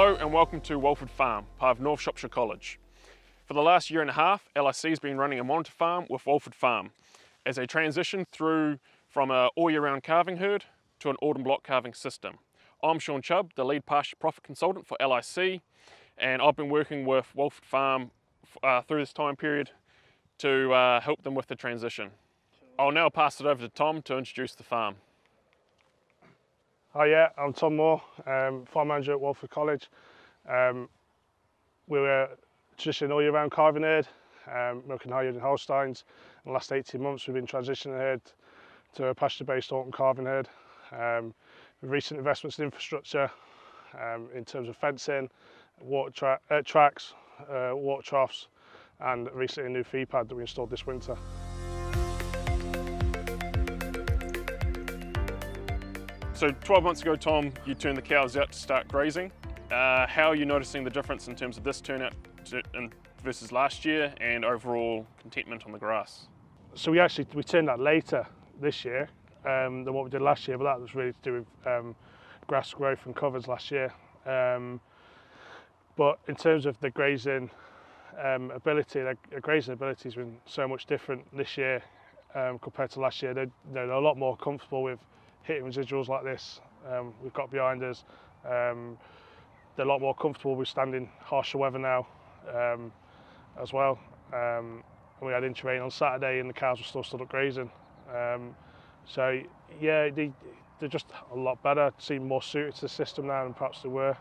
Hello and welcome to Walford Farm, part of North Shropshire College. For the last year and a half, LIC has been running a monitor farm with Walford Farm as they transition through from an all-year-round calving herd to an autumn block calving system. I'm Sean Chubb, the lead pasture profit consultant for LIC, and I've been working with Walford Farm through this time period to help them with the transition. I'll now pass it over to Tom to introduce the farm. Hi, yeah, I'm Tom Moore, farm manager at Walford College. We were traditionally all year round calving herd, milking high yielding Holsteins. In the last 18 months we've been transitioning herd to a pasture based autumn calving herd. With recent investments in infrastructure in terms of fencing, water tracks, water troughs, and recently a new feed pad that we installed this winter. So 12 months ago, Tom, you turned the cows out to start grazing. How are you noticing the difference in terms of this turnout versus last year and overall contentment on the grass? So we turned that later this year than what we did last year, but that was really to do with grass growth and covers last year. But in terms of the grazing ability, the grazing ability has been so much different this year compared to last year. They're a lot more comfortable with hitting residuals like this we've got behind us. They're a lot more comfortable with standing harsher weather now as well. And we had in-terrain on Saturday and the cows were still stood up grazing. So yeah, they're just a lot better, seem more suited to the system now than perhaps they were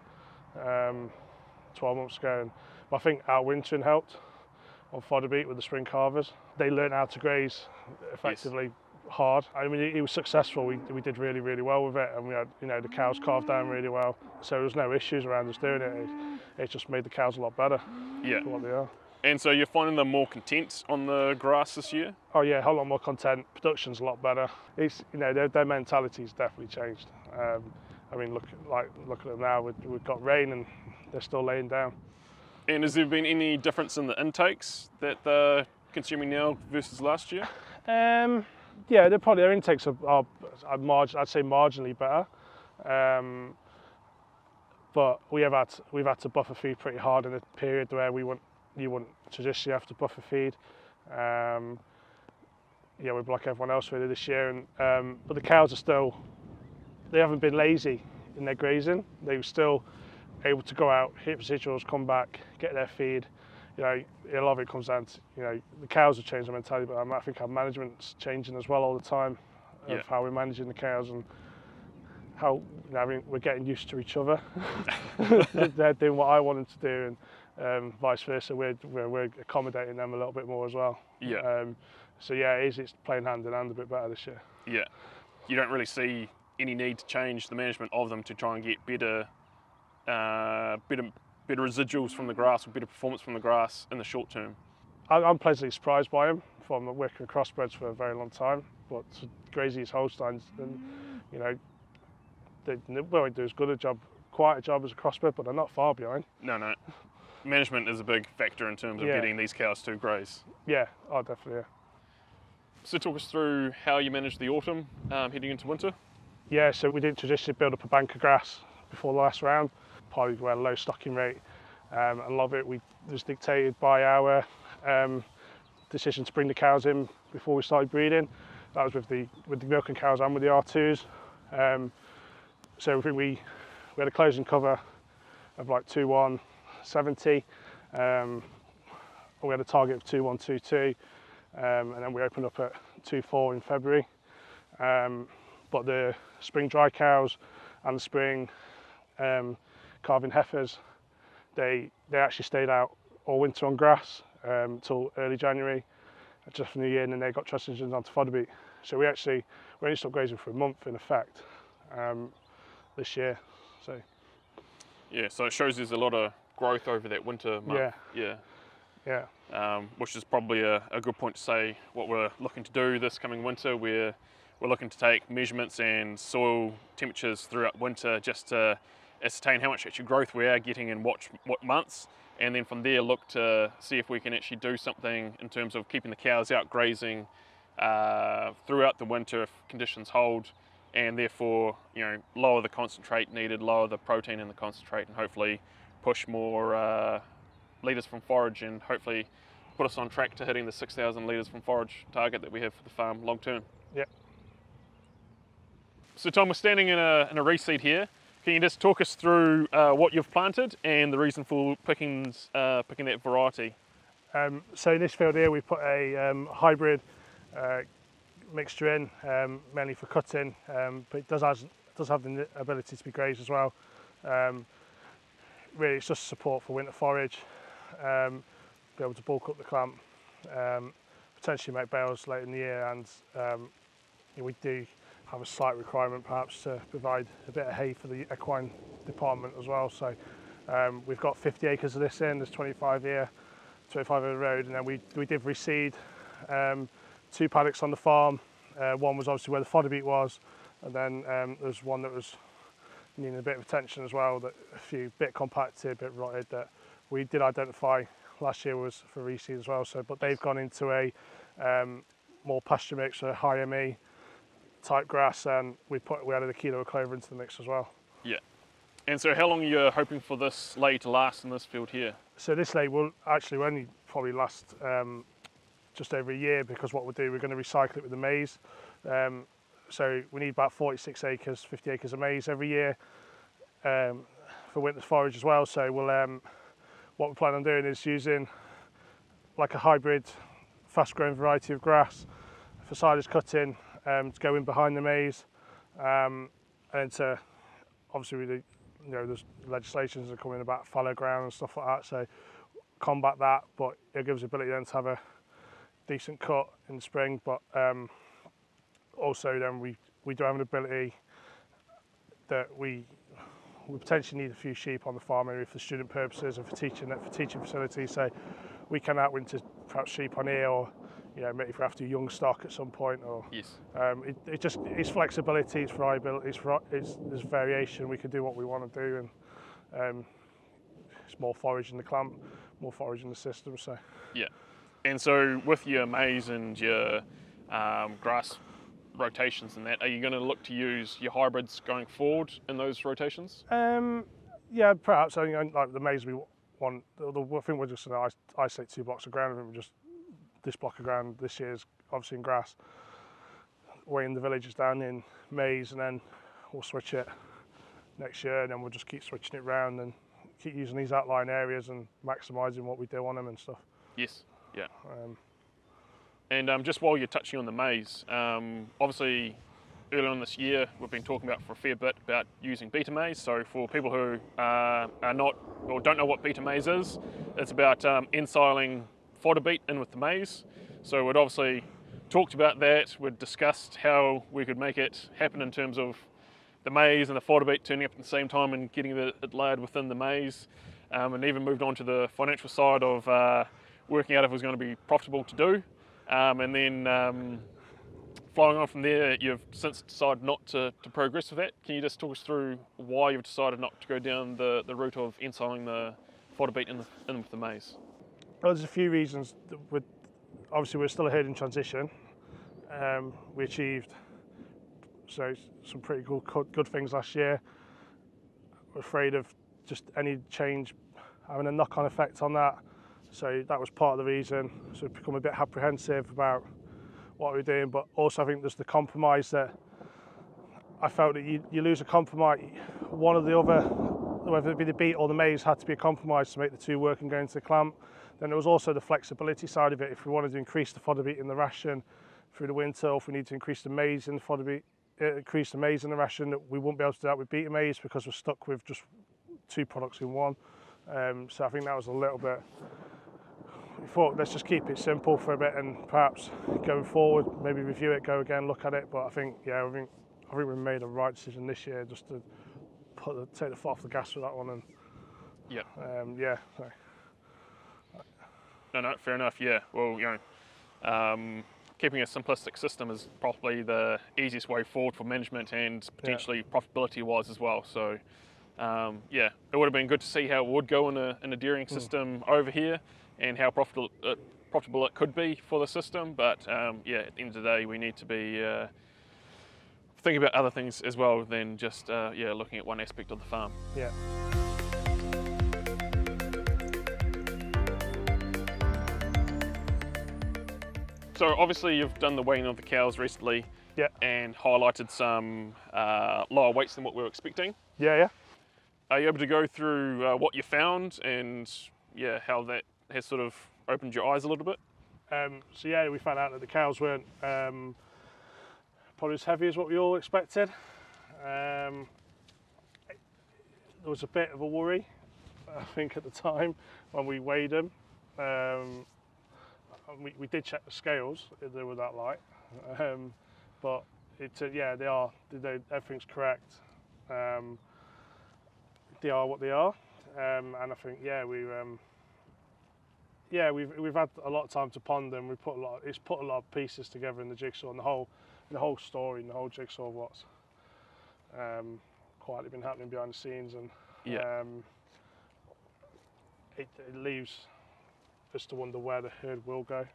12 months ago. But I think our wintering helped on fodder beat with the spring calvers. They learned how to graze effectively. Yes. Hard. I mean, it was successful. We did really, really well with it, and we had, the cows calved down really well. So there was no issues around us doing it. It just made the cows a lot better. Yeah. For what they are. And so you're finding them more content on the grass this year? Oh yeah, a whole lot more content. Production's a lot better. It's their mentality's definitely changed. I mean, look at them now. We've got rain and they're still laying down. And has there been any difference in the intakes that they're consuming now versus last year? Yeah, their intakes are I'd say marginally better, but we've had to buffer feed pretty hard in a period where you wouldn't traditionally have to buffer feed. Yeah, we're like everyone else really this year, and but the cows they haven't been lazy in their grazing. They were still able to go out, hit residuals, come back, get their feed. A lot of it comes down to, the cows have changed their mentality, but I think our management's changing as well all the time of how we're managing the cows and how, we're getting used to each other. They're doing what I want them to do, and vice versa. We're accommodating them a little bit more as well. Yeah. So yeah, it's playing hand in hand a bit better this year. Yeah. You don't really see any need to change the management of them to try and get better residuals from the grass or better performance from the grass in the short term? I'm pleasantly surprised by them. From working with crossbreds for a very long time, but grazing these Holsteins, and they won't do as good a job, quite a job as a crossbred, but they're not far behind. No. Management is a big factor in terms of getting these cows to graze. Yeah, oh definitely. Yeah. So talk us through how you manage the autumn heading into winter. Yeah, so we didn't traditionally build up a bank of grass before the last round. Probably we had a low stocking rate, and a lot of it was dictated by our decision to bring the cows in before we started breeding. That was with the milking cows and with the R2s. So I think we had a closing cover of like 2,170. We had a target of 2,122, and then we opened up at 2,4 in February. But the spring dry cows and the spring calving heifers, they actually stayed out all winter on grass till early January, just for New Year, and then they got transitioned onto fodder beat. So we only stopped grazing for a month in effect this year. So yeah, so it shows there's a lot of growth over that winter month. Yeah. Which is probably a good point to say what we're looking to do this coming winter. We're looking to take measurements and soil temperatures throughout winter just to ascertain how much actual growth we are getting in what months, and then from there look to see if we can actually do something in terms of keeping the cows out grazing throughout the winter if conditions hold, and therefore, you know, lower the concentrate needed, lower the protein in the concentrate, and hopefully push more litres from forage, and hopefully put us on track to hitting the 6,000 litres from forage target that we have for the farm long term. Yeah. So Tom, we're standing in a reseed here. Can you just talk us through what you've planted and the reason for picking that variety? So in this field here we put a hybrid mixture in, mainly for cutting, but it does have the ability to be grazed as well. Really it's just support for winter forage, be able to bulk up the clamp, potentially make bales later in the year, and we do have a slight requirement perhaps to provide a bit of hay for the equine department as well. So we've got 50 acres of this in, there's 25 here, 25 over the road, and then we did reseed 2 paddocks on the farm. One was obviously where the fodder beet was, and then there's one that was needing a bit of attention as well, that a bit compacted, a bit rotted, that we did identify last year was for reseed as well. So, but they've gone into a more pasture mix, a high ME type grass, and we added a kilo of clover into the mix as well. Yeah. And so how long are you hoping for this lay to last in this field here? So this lay will actually only probably last just over a year, because what we'll do, we're going to recycle it with the maize. So we need about 46 acres, 50 acres of maize every year for winter forage as well. So we'll what we plan on doing is using like a hybrid fast growing variety of grass for silage cutting, to go in behind the maize, and to obviously there's legislations that are coming about fallow ground and stuff like that, so combat that, but it gives the ability then to have a decent cut in the spring. But also then we do have an ability that we potentially need a few sheep on the farm area for student purposes and for teaching facilities, so we can outwinter perhaps sheep on here, or maybe if we have to do young stock at some point, or yes. It's flexibility, it's variability, there's variation. We can do what we want to do, and it's more forage in the clamp, more forage in the system. So yeah. And so with your maize and your grass rotations and that, are you going to look to use your hybrids going forward in those rotations? Yeah, perhaps. I think like the maize we want. I think we're just going to isolate 2 blocks of ground. I think we're just this block of ground this year is obviously in grass. Way in the village is down in maize, and then we'll switch it next year, and then we'll just keep switching it round and keep using these outline areas and maximising what we do on them and stuff. Yes, yeah. And just while you're touching on the maize, obviously earlier on this year we've been talking about for a fair bit about using beta maize. So for people who are not or don't know what beta maize is, it's about ensiling fodder beet in with the maize. So we'd obviously talked about that, we'd discussed how we could make it happen in terms of the maize and the fodder beet turning up at the same time and getting it layered within the maize, and even moved on to the financial side of working out if it was going to be profitable to do. And then flowing on from there, you've since decided not to progress with that. Can you just talk us through why you've decided not to go down the route of ensiling the fodder beet in with the maize? Well, there's a few reasons. Obviously, we're still ahead in transition. We achieved some pretty good things last year. We're afraid of just any change having a knock-on effect on that. So that was part of the reason. So we've become a bit apprehensive about what we're doing. But also, I think there's the compromise that I felt that you lose a compromise. One or the other, whether it be the beet or the maize, had to be a compromise to make the two work and go into the clamp. Then there was also the flexibility side of it. If we wanted to increase the fodder beet in the ration through the winter, or if we need to increase the maize in the fodder beet, increase the maize in the ration, we wouldn't be able to do that with beta maize because we're stuck with just 2 products in one. So I think that was a little bit. We thought let's just keep it simple for a bit, and perhaps going forward, maybe review it, go again, look at it. But I think we made the right decision this year, just to take the foot off the gas with that one. And yeah, So. No, fair enough. Yeah, well, keeping a simplistic system is probably the easiest way forward for management and potentially profitability-wise as well. So, it would have been good to see how it would go in a dairying system over here, and how profitable it could be for the system. But at the end of the day, we need to be think about other things as well than just yeah, looking at one aspect of the farm. Yeah. So obviously you've done the weighing of the cows recently, Yeah. and highlighted some lower weights than what we were expecting. Yeah. Are you able to go through what you found and yeah, how that has sort of opened your eyes a little bit? So yeah, we found out that the cows weren't probably as heavy as what we all expected. There was a bit of a worry, I think, at the time when we weighed them. We did check the scales; they were that light, but yeah, everything's correct. They are what they are, and I think we've had a lot of time to ponder, and it's put a lot of pieces together in the jigsaw, and the whole story and the whole jigsaw of what's quietly been happening behind the scenes, and it leaves us to wonder where the herd will go.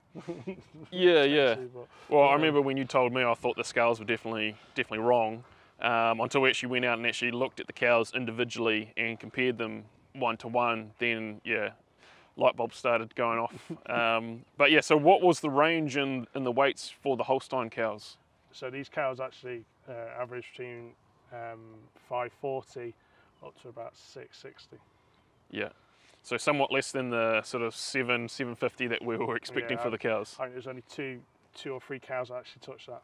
Yeah. Well, I um, remember when you told me, I thought the scales were definitely wrong, until we actually went out and actually looked at the cows individually and compared them one to one. Then yeah, light bulbs started going off. But yeah, so what was the range in the weights for the Holstein cows? So these cows actually average between 540 up to about 660. Yeah. So somewhat less than the sort of 750 that we were expecting for the cows. I think there's only two or three cows that actually touched that.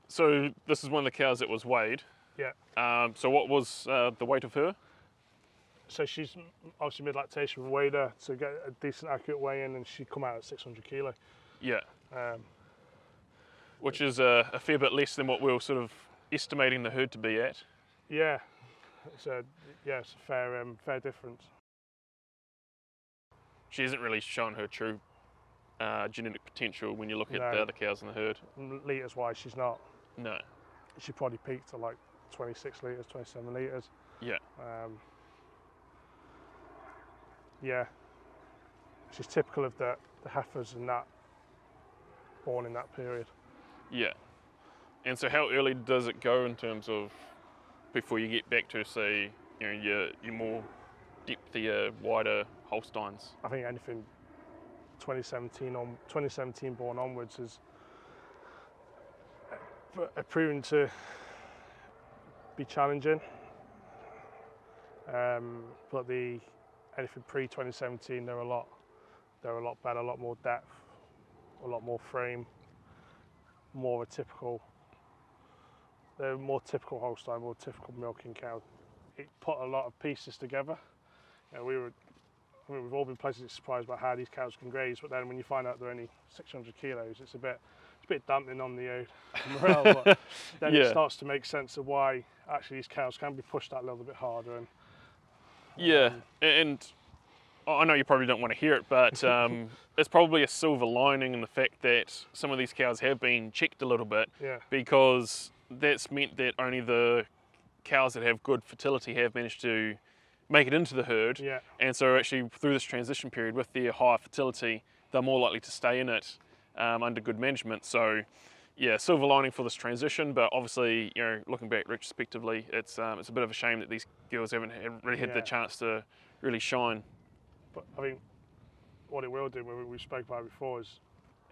So this is one of the cows that was weighed. Yeah. So what was the weight of her? So she's obviously mid-lactation. We weighed her to get a decent, accurate weigh-in, and she come out at 600 kilo. Yeah. Which is a fair bit less than what we were sort of estimating the herd to be at. Yeah. It's a fair difference. She hasn't really shown her true genetic potential when you look at No. the other cows in the herd. Litres wise, she's not. No. She probably peaked at like 26 litres, 27 litres. Yeah. Yeah. She's typical of the heifers and that born in that period. Yeah. And so how early does it go in terms of before you get back to, say, you know, your more depthier, wider Holsteins? I think anything 2017 born onwards is proven to be challenging. But anything pre-2017, they're a lot better, a lot more depth, a lot more frame, they're more typical Holstein, more typical milking cow. It put a lot of pieces together. You know, we've all been pleasantly surprised by how these cows can graze, but then when you find out they're only 600 kilos, it's a bit dampening on the morale. But then it starts to make sense of why actually these cows can be pushed that little bit harder. And and I know you probably don't want to hear it, but it's probably a silver lining in the fact that some of these cows have been checked a little bit, because that's meant that only the cows that have good fertility have managed to make it into the herd. And so actually through this transition period with their higher fertility, they're more likely to stay in it under good management. So yeah, silver lining for this transition, but obviously, you know, looking back retrospectively, it's a bit of a shame that these girls haven't really had the chance to really shine. But I think what it will do, we spoke about it before, is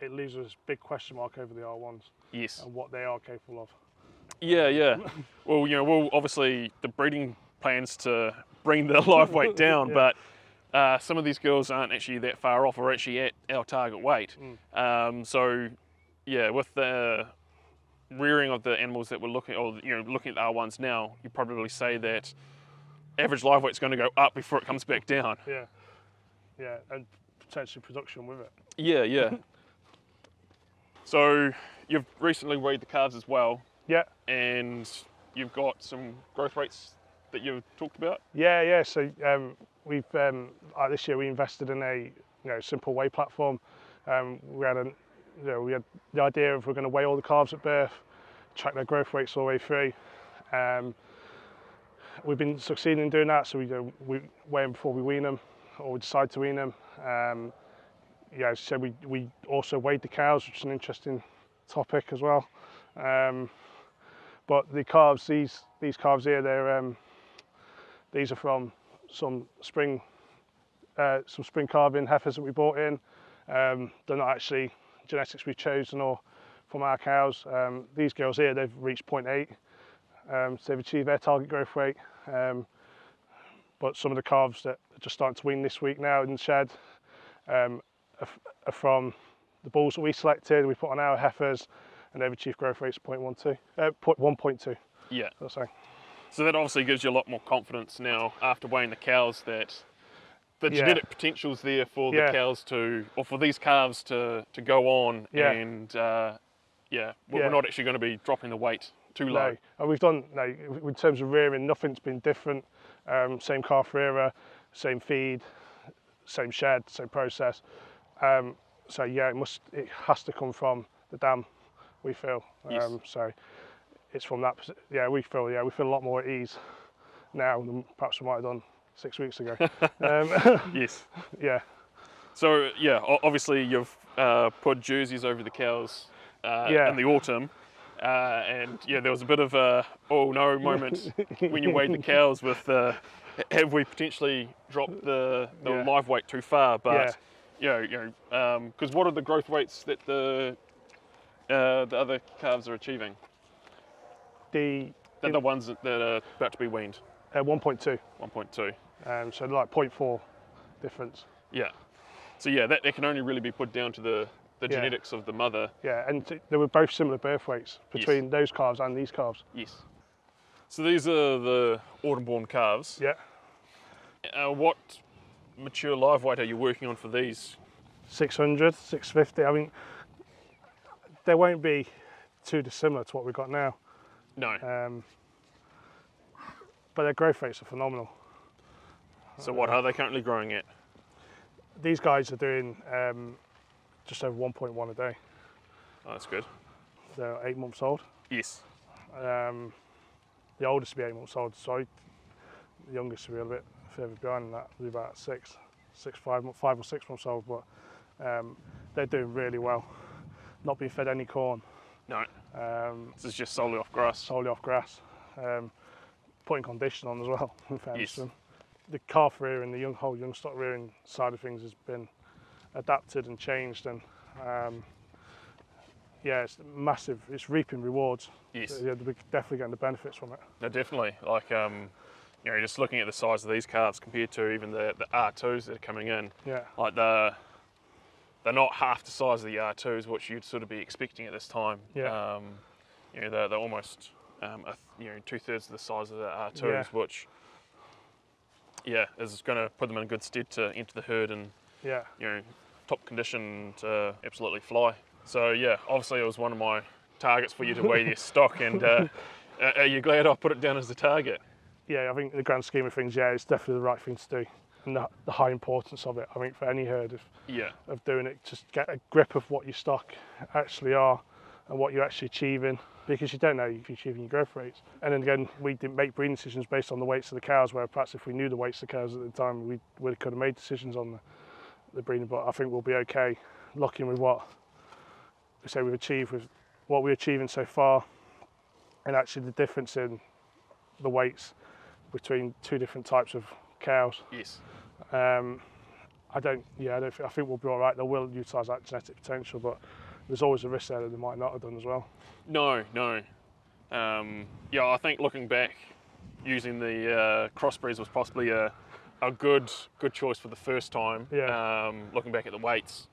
it leaves us a big question mark over the R1s. Yes. And what they are capable of. Yeah. Well, you know, we'll obviously the breeding plans to bring the live weight down, but some of these girls aren't actually that far off, or actually at our target weight. So yeah, with the rearing of the animals that we're looking at the R1s now, you probably say that average live weight's going to go up before it comes back down. Yeah, and potentially production with it. Yeah. So you've recently weighed the calves as well. Yeah. And you've got some growth rates that you've talked about. Yeah. So we've this year we invested in a simple weigh platform. We had the idea of we're going to weigh all the calves at birth, track their growth rates all the way through. We've been succeeding in doing that, so we weigh them before we wean them, or we decide to wean them. So we also weighed the cows, which is an interesting topic as well. But the calves, these calves here, these are from some spring calving heifers that we bought in. They're not actually genetics we've chosen or from our cows. These girls here, they've reached 0.8, so they've achieved their target growth weight. But some of the calves that are just starting to wean this week now in the shed are from the bulls that we selected, we put on our heifers, and they've achieved growth rates of 1.2. Yeah. That's saying. So that obviously gives you a lot more confidence now after weighing the cows that the genetic potential's there for the cows to, or for these calves to go on, and we're not actually going to be dropping the weight too low. No, and we've done, in terms of rearing, nothing's been different. Same calf rearer, same feed, same shed, same process. So yeah, it has to come from the dam, we feel. Yes. So it's from that. We feel a lot more at ease now than perhaps we might have done 6 weeks ago. Yes. Yeah. So yeah, obviously you've put jerseys over the cows in the autumn, and there was a bit of a oh no moment when you weighed the cows with have we potentially dropped the live weight too far? But because what are the growth weights that the other calves are achieving? The ones that are about to be weaned. 1.2. 1.2. So like 0.4 difference. Yeah. So yeah, that can only really be put down to the genetics of the mother. Yeah, and they were both similar birth weights between those calves and these calves. Yes. So these are the autumn-born calves. Yeah. What mature live weight are you working on for these? 600, 650. I mean, they won't be too dissimilar to what we've got now. No. But their growth rates are phenomenal. So what are they currently growing at? These guys are doing just over 1.1 a day. Oh, that's good. They're 8 months old. Yes. The oldest will be 8 months old, so the youngest will be a bit further behind that, will be about 5 or 6 months old, but they're doing really well. Not being fed any corn. No. This is just solely off grass. Solely off grass. Putting condition on as well, in fairness to them. The calf rearing, the whole young stock rearing side of things has been adapted and changed, and it's massive. It's reaping rewards. Yes. We're definitely getting the benefits from it. No, definitely. Like, just looking at the size of these calves compared to even the R2s that are coming in. Yeah. Like they're not half the size of the R2s, which you'd sort of be expecting at this time. Yeah. They're almost 2/3 of the size of the R2s, which is going to put them in good stead to enter the herd and top condition to absolutely fly. So obviously it was one of my targets for you to weigh this stock, and are you glad I put it down as the target? Yeah, I think in the grand scheme of things, it's definitely the right thing to do, and the high importance of it. I think for any herd of doing it, just get a grip of what your stock actually are and what you're actually achieving, because you don't know if you're achieving your growth rates. And then again, we didn't make breeding decisions based on the weights of the cows, where perhaps if we knew the weights of the cows at the time, we could have made decisions on the breeding. But I think we'll be okay looking with what we've achieved with what we're achieving so far, and actually the difference in the weights between two different types of cows. Yes. I think we'll be all right. They will utilise that genetic potential, but there's always a risk there that they might not have done as well. No. I think looking back, using the crossbreeds was possibly a good choice for the first time. Yeah. Looking back at the weights,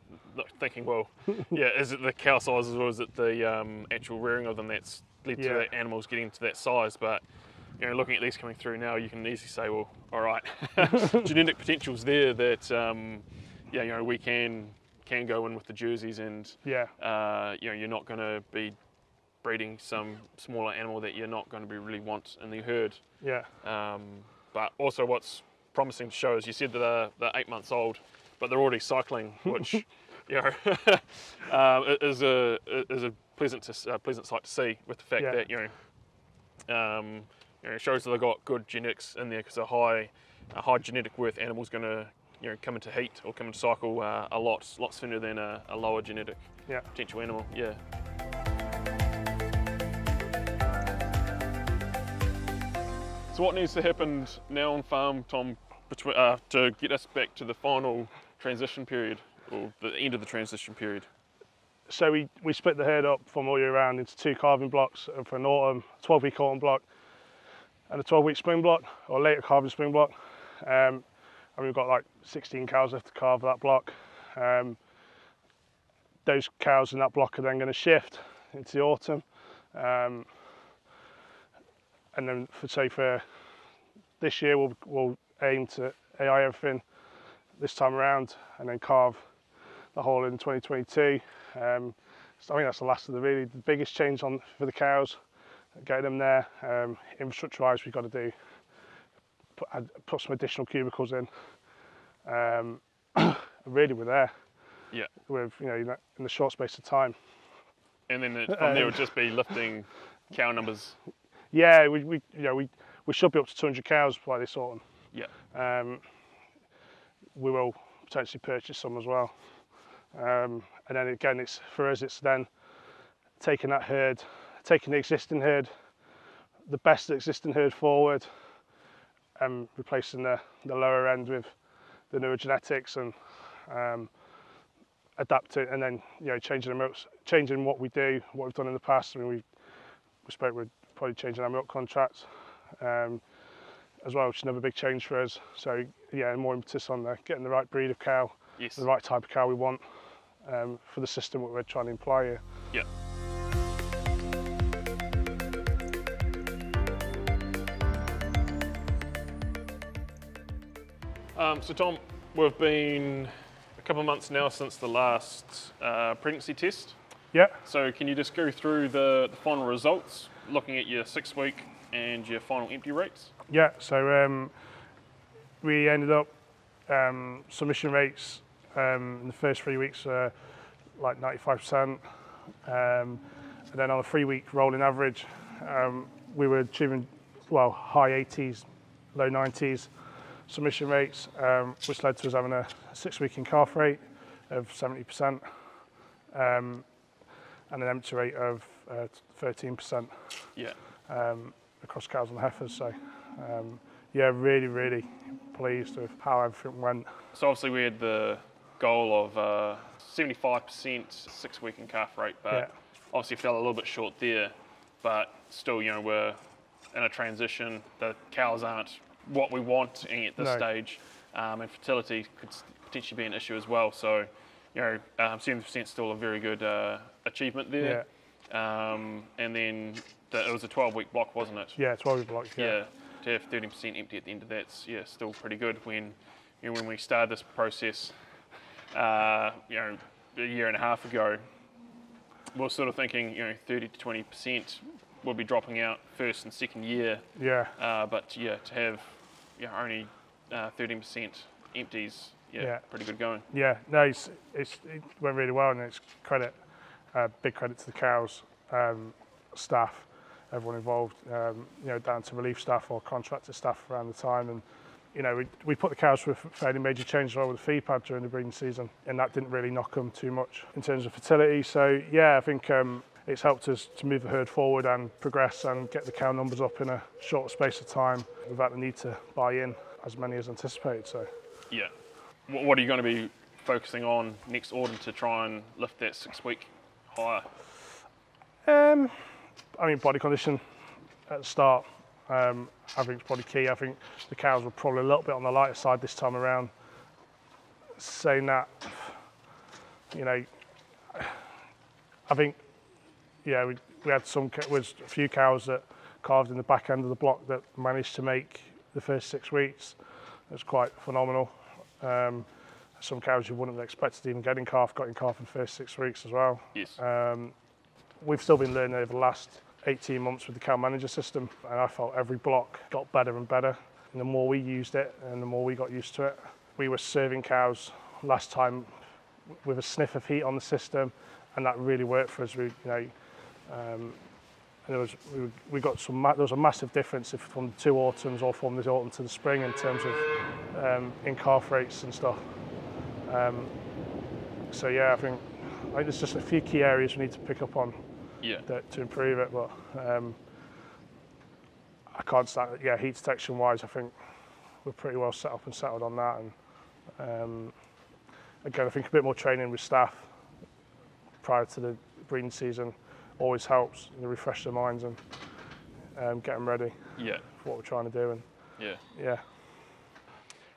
thinking, well, is it the cow sizes or is it the actual rearing of them that's led to the animals getting to that size? But looking at these coming through now, you can easily say, well, all right, genetic potential's there that we can go in with the jerseys, and you're not going to be breeding some smaller animal that you're not going to be really want in the herd. Yeah. But also what's promising to show is you said that they're 8 months old, but they're already cycling, which is a pleasant sight to see, with the fact that it shows that they've got good genetics in there, because a high genetic worth animal's going to come into heat or come into cycle a lot sooner than a lower genetic potential animal. Yeah. So what needs to happen now on farm, Tom, to get us back to the final transition period, or the end of the transition period? So we split the herd up from all year round into 2 calving blocks, and for an autumn, 12-week autumn block and a 12-week spring block, or later calving spring block. And we've got like 16 cows left to calve that block. Those cows in that block are then going to shift into the autumn. And then for this year, we'll aim to AI everything this time around, and then calve the whole in 2022. So I think that's the last of the biggest change for the cows, getting them there. Infrastructure-wise, we've got to put some additional cubicles in. Really, we're there. Yeah. With in the short space of time. And then from there, it would just be lifting cow numbers. Yeah, we should be up to 200 cows by this autumn. Yeah. We will potentially purchase some as well. And then again, it's then taking the existing herd, the best existing herd forward, and replacing the lower end with the newer genetics, and adapting, and then changing what we do, what we've done in the past. I mean, we spoke with probably changing our milk contracts as well, which is another big change for us. So yeah, more impetus on getting the right breed of cow, yes, the right type of cow we want for the system that we're trying to imply here. Yeah. So Tom, we've been a couple of months now since the last pregnancy test. Yeah. So can you just go through the final results, looking at your 6-week and your final empty rates? Yeah, so we ended up submission rates in the first 3 weeks like 95%, and then on a 3-week rolling average we were achieving high 80s, low 90s submission rates, which led to us having a 6-week in calf rate of 70%, and an empty rate of 13%. Yeah. Across cows and heifers. So yeah, really pleased with how everything went. So obviously we had the goal of 75% 6-week in calf rate, but yeah, obviously fell a little bit short there. But still, we're in a transition. The cows aren't what we want at this stage, and fertility could potentially be an issue as well. So 70% still a very good achievement there. Yeah. And then it was a 12-week block, wasn't it? Yeah, 12-week block. Yeah. To have 30% empty at the end of that's still pretty good. When when we started this process, a year and a half ago, we were sort of thinking 30 to 20% will be dropping out first and second year. Yeah. But yeah, to have only 13% empties, pretty good going. Yeah, no, it went really well, and it's big credit to the cows, staff, everyone involved, down to relief staff or contractor staff around the time. And we put the cows through a fairly major change with the feed pad during the breeding season, and that didn't really knock them too much in terms of fertility. So yeah, I think it's helped us to move the herd forward and progress and get the cow numbers up in a short space of time without the need to buy in as many as anticipated. So yeah, what are you going to be focusing on next autumn to try and lift that 6-week higher? I mean, body condition at the start, I think it's probably key. I think the cows were probably a little bit on the lighter side this time around. Saying that, I think, yeah, we had a few cows that calved in the back end of the block that managed to make the first 6 weeks. It was quite phenomenal. Some cows you wouldn't have expected even getting calf got in calf in the first 6 weeks as well. Yes. We've still been learning over the last 18 months with the cow manager system, and I felt every block got better and better. And the more we used it and the more we got used to it. We were serving cows last time with a sniff of heat on the system, and that really worked for us. And there was a massive difference from the 2 autumns or from the autumn to the spring in terms of in calf rates and stuff. So yeah, I think there's just a few key areas we need to pick up on to improve it. But I can't stand it. Yeah, heat detection wise, I think we're pretty well set up and settled on that. And again, I think a bit more training with staff prior to the breeding season always helps, refresh their minds and get them ready for what we're trying to do. And yeah.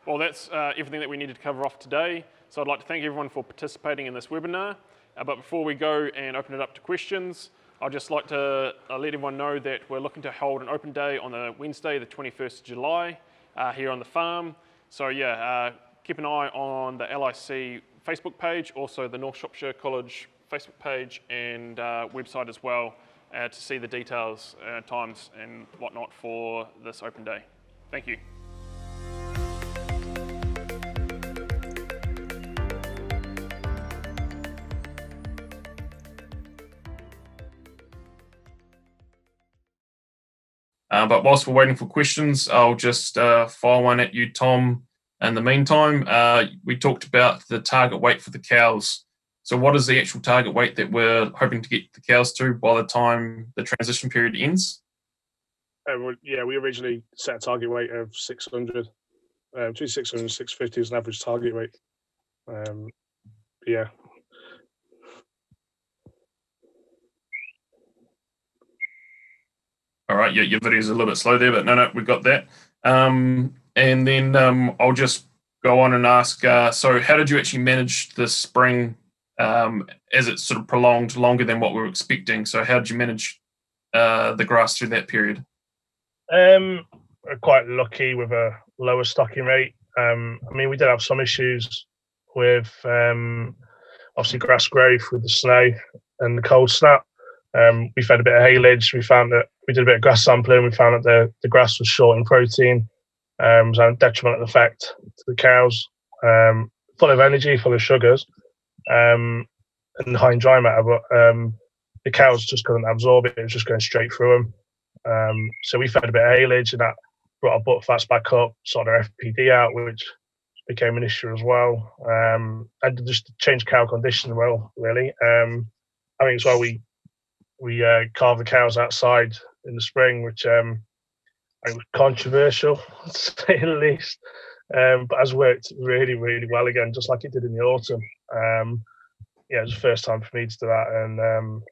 Well, that's everything that we needed to cover off today. So I'd like to thank everyone for participating in this webinar. But before we go and open it up to questions, I'd just like to let everyone know that we're looking to hold an open day on the Wednesday, the 21st of July, here on the farm. So yeah, keep an eye on the LIC Facebook page, also the North Shropshire College Facebook page and website as well to see the details, times and whatnot for this open day. Thank you. But whilst we're waiting for questions, I'll just fire one at you, Tom. In the meantime, we talked about the target weight for the cows. So what is the actual target weight that we're hoping to get the cows to by the time the transition period ends? Yeah, we originally set a target weight of 600, between 600 and 650 is an average target weight. Yeah. All right, yeah, your video's a little bit slow there, but no, we got that. And then I'll just go on and ask, so how did you actually manage the spring as it sort of prolonged longer than what we were expecting? So how did you manage the grass through that period? We're quite lucky with a lower stocking rate. I mean, we did have some issues with obviously grass growth with the snow and the cold snap. We fed a bit of haylage. We found that we did a bit of grass sampling. We found that the grass was short in protein. Was having a detrimental effect to the cows. Full of energy, full of sugars, and high in dry matter. But the cows just couldn't absorb it. It was just going straight through them. So we fed a bit of haylage, and that brought our butt fats back up, sorted our FPD out, which became an issue as well. And just changed cow condition as well, really. I think as well we carved the cows outside in the spring, which I think was controversial, to say the least. But has worked really, really well again, just like it did in the autumn. Yeah, it was the first time for me to do that, and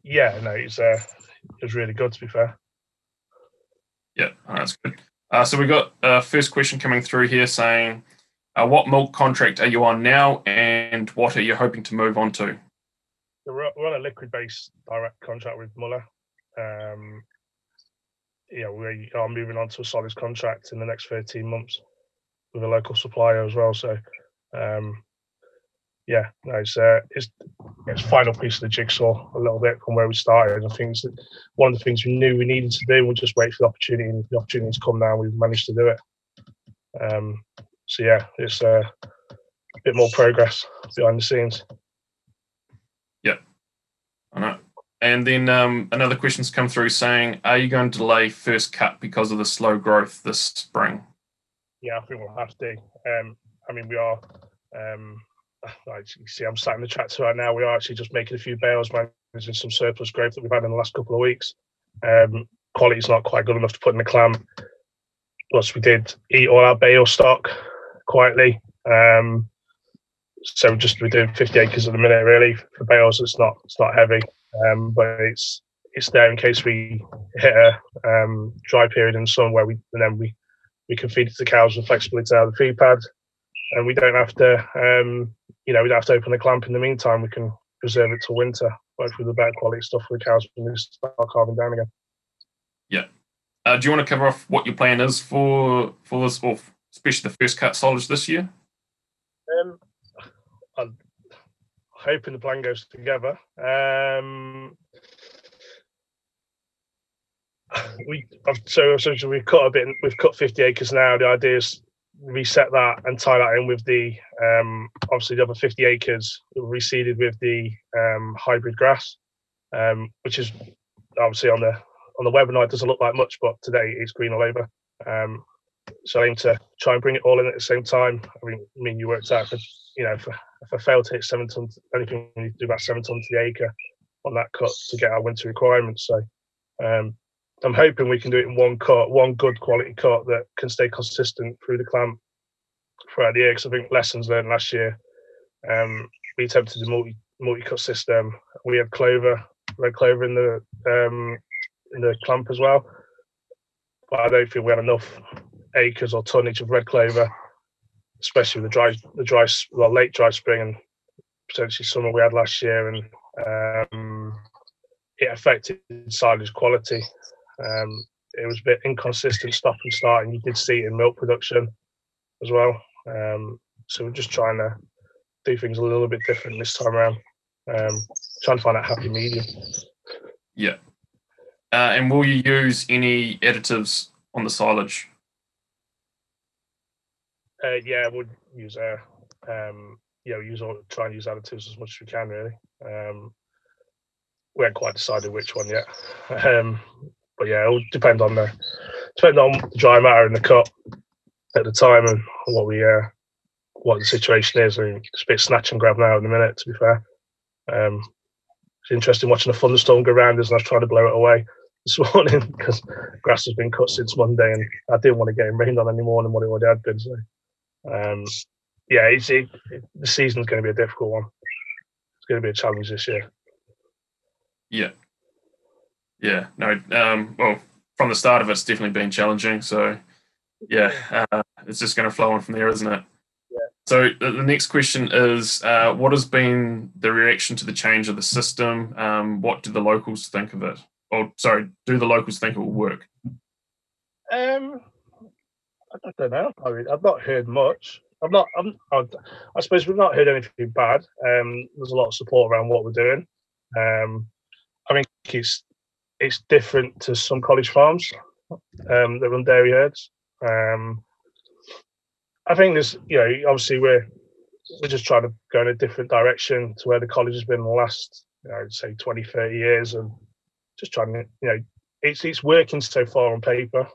yeah, no, it was really good, to be fair. Yeah, that's good. So we got first question coming through here saying, what milk contract are you on now, and what are you hoping to move on to? We're on a liquid-based direct contract with Muller. Yeah, we are moving on to a solids contract in the next 13 months with a local supplier as well. So, yeah, no, it's final piece of the jigsaw a little bit from where we started. I think it's one of the things we knew we needed to do. We'll just wait for the opportunity, and the opportunity to come now. We've managed to do it. So yeah, it's a bit more progress behind the scenes. Yep, I know. And then another question's come through saying, are you going to delay first cut because of the slow growth this spring? Yeah, I think we'll have to. I mean, we are. You see, I'm sat in the tractor right now. We are actually just making a few bales, managing some surplus growth that we've had in the last couple of weeks. Quality's not quite good enough to put in the clamp. Plus, we did eat all our bale stock quietly. So we're doing 50 acres at the minute, really, for bales. It's not heavy, but it's there in case we hit a dry period in the sun where we can feed it to the cows with flexibility out of the feed pad, and we don't have to, we don't have to open the clamp in the meantime. We can preserve it till winter, both with the better quality stuff for the cows when they start calving down again. Yeah. Do you want to cover off what your plan is for this, or especially the first cut silage this year? I'm hoping the plan goes together. We've cut a bit. We've cut 50 acres now. The idea is reset that and tie that in with the obviously the other 50 acres reseeded with the hybrid grass, which is obviously on the webinar it doesn't look like much, but today it's green all over. So I aim to try and bring it all in at the same time. I mean you worked out, if I fail to hit 7 tons, anything we need to do about 7 tons to the acre on that cut to get our winter requirements. So I'm hoping we can do it in one cut, one good quality cut that can stay consistent through the clamp throughout the year. Because I think lessons learned last year, we attempted a multi-cut system. We had red clover in the clamp as well, but I don't think we had enough acres or tonnage of red clover, especially with the late dry spring and potentially summer we had last year, and it affected silage quality. It was a bit inconsistent stop and start, and you did see it in milk production as well. So we're just trying to do things a little bit different this time around, trying to find that happy medium. Yeah. And will you use any additives on the silage? Yeah, we'll use try and use additives as much as we can, really. We haven't quite decided which one yet, but yeah, it'll depend on the dry matter in the cut at the time and what the situation is. I mean, it's a bit snatch and grab now in a minute, to be fair. It's interesting watching a thunderstorm go around us, and I was trying to blow it away this morning because grass has been cut since Monday, and I didn't want to get it rained on any more than what it already had been. So, yeah, the season's going to be a difficult one. It's going to be a challenge this year. Yeah. No. Well, from the start of it's definitely been challenging. So, yeah, it's just going to flow on from there, isn't it? Yeah. So the next question is, what has been the reaction to the change of the system? What do the locals think of it? Or sorry, do the locals think it will work? I don't know. I mean, I've not heard much. I suppose we've not heard anything bad. There's a lot of support around what we're doing. I think it's different to some college farms that run dairy herds. I think there's, obviously we're just trying to go in a different direction to where the college has been in the last, I'd say 20, 30 years, and just trying to, it's working so far on paper.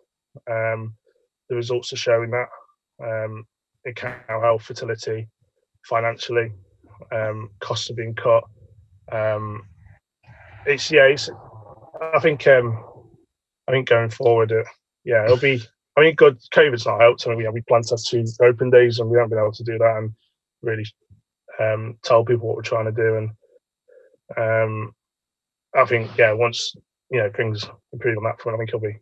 The results are showing that in cow health, fertility, financially, costs are being cut. I think going forward, it'll be. I mean, good. COVID's not helped. I mean, we planned to have 2 open days, and we haven't been able to do that and really tell people what we're trying to do. And I think, once things improve on that front, I think it'll be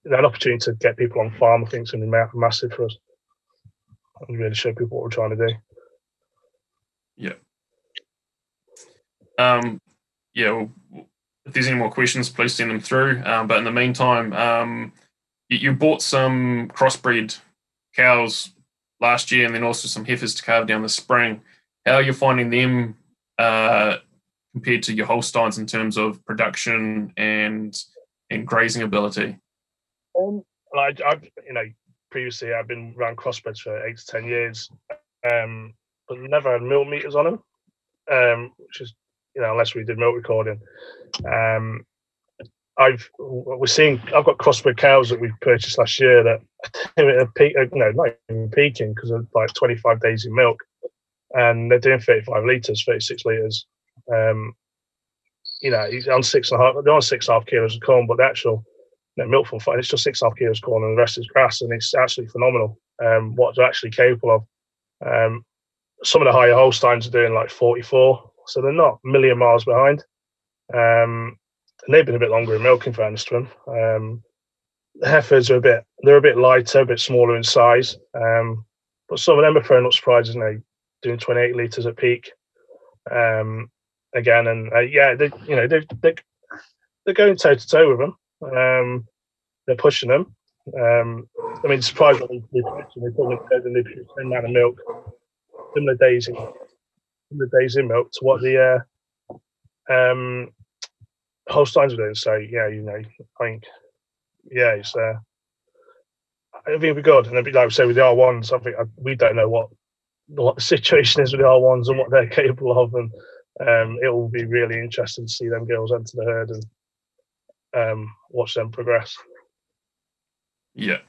an opportunity to get people on farm. I think it's going to be massive for us, and really show people what we're trying to do. Well, if there's any more questions, please send them through. But in the meantime, you bought some crossbred cows last year, and then also some heifers to calve down this spring. How are you finding them compared to your Holsteins in terms of production and grazing ability? Previously I've been around crossbreds for 8 to 10 years, but never had milk meters on them, which is, unless we did milk recording. I've got crossbred cows that we purchased last year that not even peaking because of like 25 days in milk, and they're doing 35 litres, 36 litres. He's on 6.5. They're on 6.5 kilos of corn, but the actual milk from it's just 6.5 kilos of corn, and the rest is grass, and it's absolutely phenomenal. What they're actually capable of. Some of the higher Holsteins are doing like 44, so they're not a million miles behind. And they've been a bit longer in milking, fairness to them. The heifers are a bit lighter, a bit smaller in size. But some of them are throwing up surprises, doing 28 litres at peak. Again, and they're going toe to toe with them. They're pushing them. I mean, surprisingly, they probably fed the same amount of milk, similar days in milk to what the Holsteins are doing. So I think it's I think it'll be good. And like I say with the R1s, I think we don't know what the situation is with the R1s and what they're capable of, and it will be really interesting to see them girls enter the herd and watch them progress. I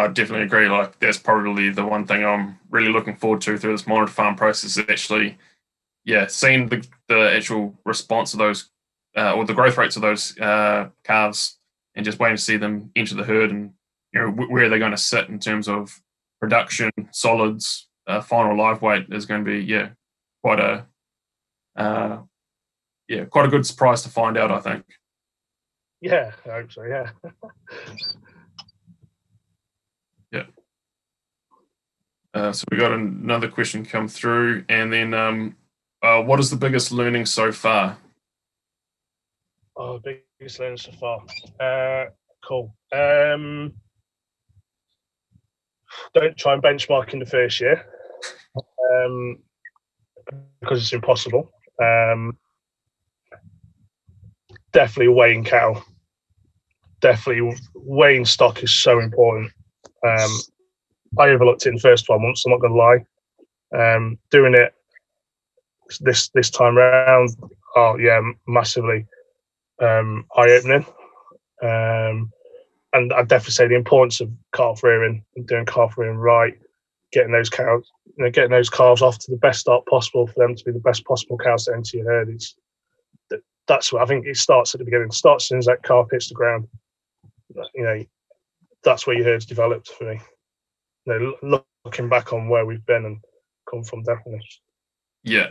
definitely agree. Like, that's probably the one thing I'm really looking forward to through this monitor farm process, is actually seeing the actual response of those or the growth rates of those calves and just waiting to see them enter the herd, and where they're going to sit in terms of production, solids, final live weight is going to be quite a quite a good surprise to find out, I think. Yeah, I hope so. Yeah. Yeah. So we got another question come through, and then what is the biggest learning so far? Oh, biggest learning so far. Cool. Don't try and benchmark in the first year, because it's impossible. Definitely weighing cattle. Definitely weighing stock is so important. I overlooked it in the first 12 months, I'm not going to lie. Doing it this time around, massively eye-opening. And I'd definitely say the importance of calf rearing and doing calf rearing right, getting those cows, getting those calves off to the best start possible for them to be the best possible cows to enter your herd. That's what I think. It starts at the beginning. It starts as soon as that calf hits the ground. That's where your herd's developed for me. Looking back on where we've been and come from, definitely. Yeah.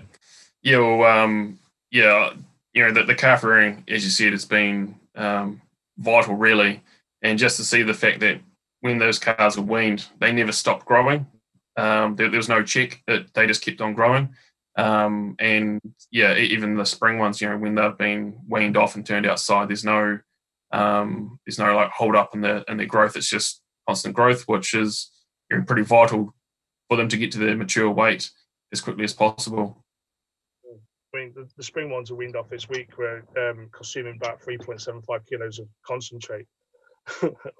Well, the calf rearing, as you said, it's been vital, really. And just to see the fact that when those calves were weaned, they never stopped growing. There was no check; they just kept on growing. Even the spring ones, when they've been weaned off and turned outside, there's no like hold up in their growth. It's just constant growth, which is pretty vital for them to get to their mature weight as quickly as possible. I mean, the spring ones are weaned off this week. We're consuming about 3.75 kilos of concentrate.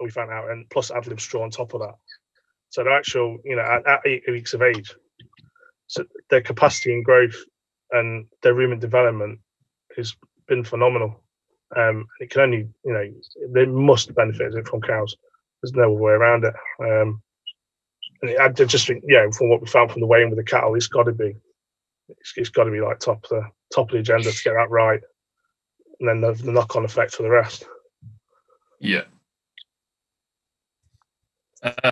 We found out, and plus Additives straw on top of that. So the actual, at 8 weeks of age, so their capacity and growth and their rumen development has been phenomenal. It can only, they must benefit from cows. There's no way around it. And I just think, from what we found from the weighing with the cattle, it's got to be like top of the agenda to get that right, and then the knock-on effect for the rest. Yeah.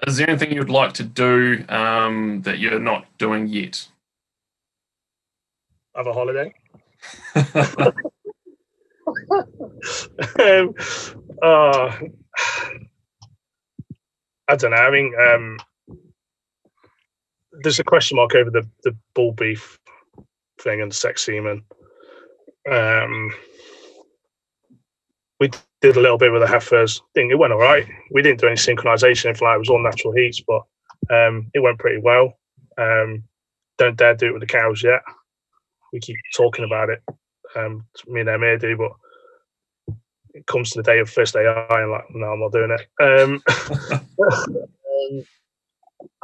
Is there anything you'd like to do that you're not doing yet? Have a holiday. I don't know. I mean, there's a question mark over the bull beef thing and sex semen. We did a little bit with the heifers. I think it went all right. We didn't do any synchronization. If it was all natural heats, but it went pretty well. Don't dare do it with the cows yet. We keep talking about it. Me and Emir do, but it comes to the day of first AI, and like, no, I'm not doing it.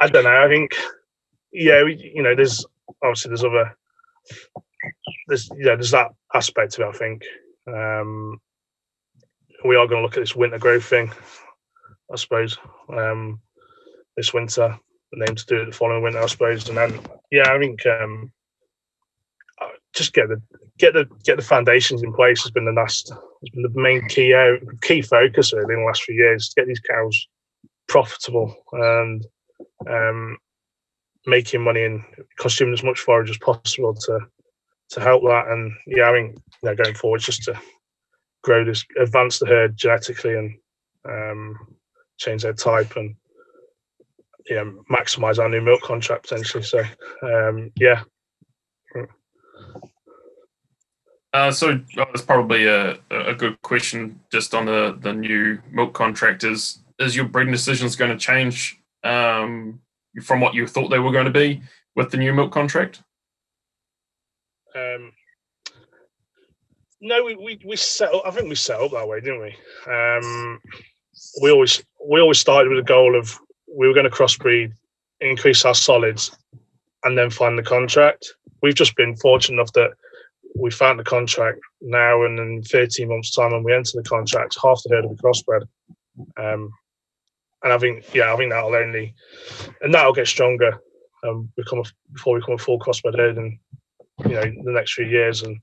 I don't know. I think, there's obviously there's that aspect of it. I think we are going to look at this winter growth thing, I suppose. This winter, and aim to do it the following winter, I suppose. And then, I think just get the foundations in place has been the main key focus really in the last few years, to get these cows profitable and making money and consuming as much forage as possible to help that. And I think going forward, just to advance the herd genetically and change their type and maximize our new milk contract potentially. So So that's probably a good question just on the new milk contract. Is your breeding decisions going to change from what you thought they were going to be with the new milk contract? No, we set up. I think we set up that way, didn't we? We always started with a goal of we were going to crossbreed, increase our solids, and then find the contract. We've just been fortunate enough that we found the contract now, and in 13 months' time, when we enter the contract, half the herd will be crossbred. And I think that'll only, and that'll get stronger before we become a full crossbred herd in the next few years. And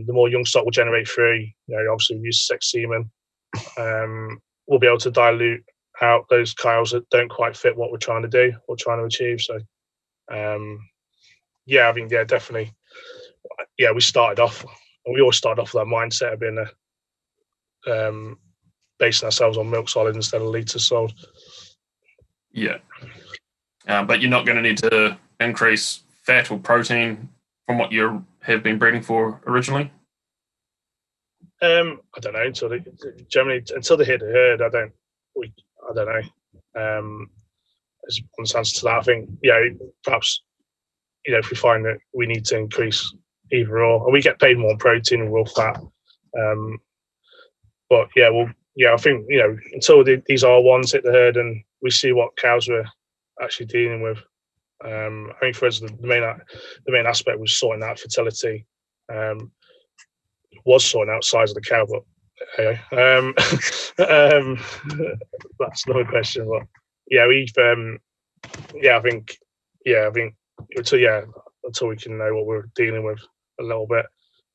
the more young stock will generate through. Obviously we use sex semen. we'll be able to dilute out those cows that don't quite fit what we're trying to do or trying to achieve. So, yeah, I think, yeah, definitely. Yeah, we always started off with that mindset of being basing ourselves on milk solid instead of litres sold. Yeah. But you're not going to need to increase fat or protein from what you have been breeding for originally? I don't know until they hit the herd. I don't know. There's one answer to that. I think, perhaps, if we find that we need to increase either or, and we get paid more on protein and raw fat. But I think, until these R1s hit the herd and we see what cows we're actually dealing with. I think for us, the main aspect was sorting out fertility. Was sorting out size of the cow, but anyway, that's another question. But yeah, I think until we can know what we're dealing with a little bit.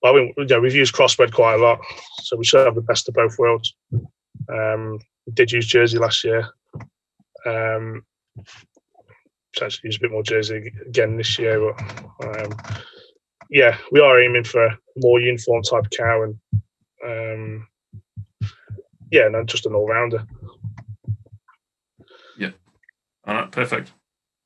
But I think we've used crossbred quite a lot, so we should have the best of both worlds. We did use Jersey last year. Potentially use a bit more Jersey again this year, but we are aiming for a more uniform type of cow, and just an all rounder. Yeah, all right, perfect.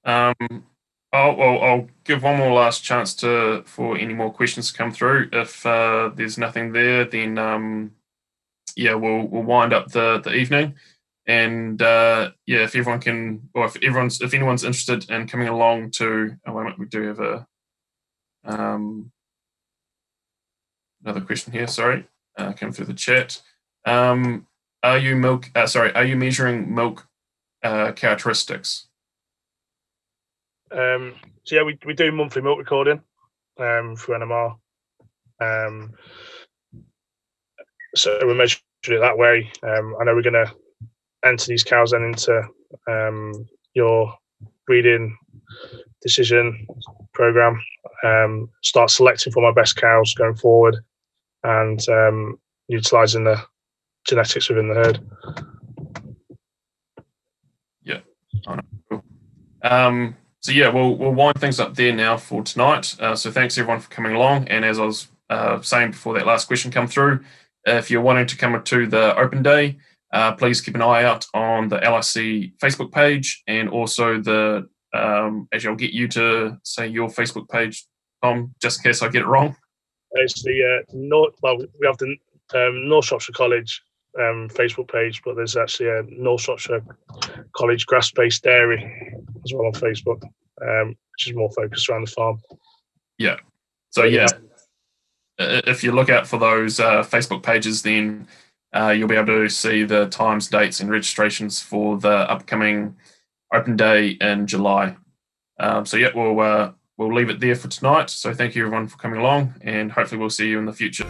I'll give one more last chance for any more questions to come through. If there's nothing there, then we'll wind up the evening. And if everyone can, or if anyone's interested in coming along to, we do have another question here. Sorry, came through the chat. Are you measuring milk characteristics? We do monthly milk recording through NMR. So we're measuring it that way. I know we're going to enter these cows then into your breeding decision program. Start selecting for my best cows going forward, and utilising the genetics within the herd. Yeah. Cool. We'll wind things up there now for tonight. So thanks everyone for coming along. And as I was saying before that last question come through, if you're wanting to come to the open day, please keep an eye out on the LIC Facebook page, and also actually I'll get you to say your Facebook page, Tom, just in case I get it wrong. It's the we have the North Shropshire College Facebook page, but there's actually a North Shropshire College grass-based dairy as well on Facebook, which is more focused around the farm. Yeah. So if you look out for those Facebook pages, then you'll be able to see the times, dates, and registrations for the upcoming open day in July. We'll leave it there for tonight. So thank you everyone for coming along, and hopefully we'll see you in the future.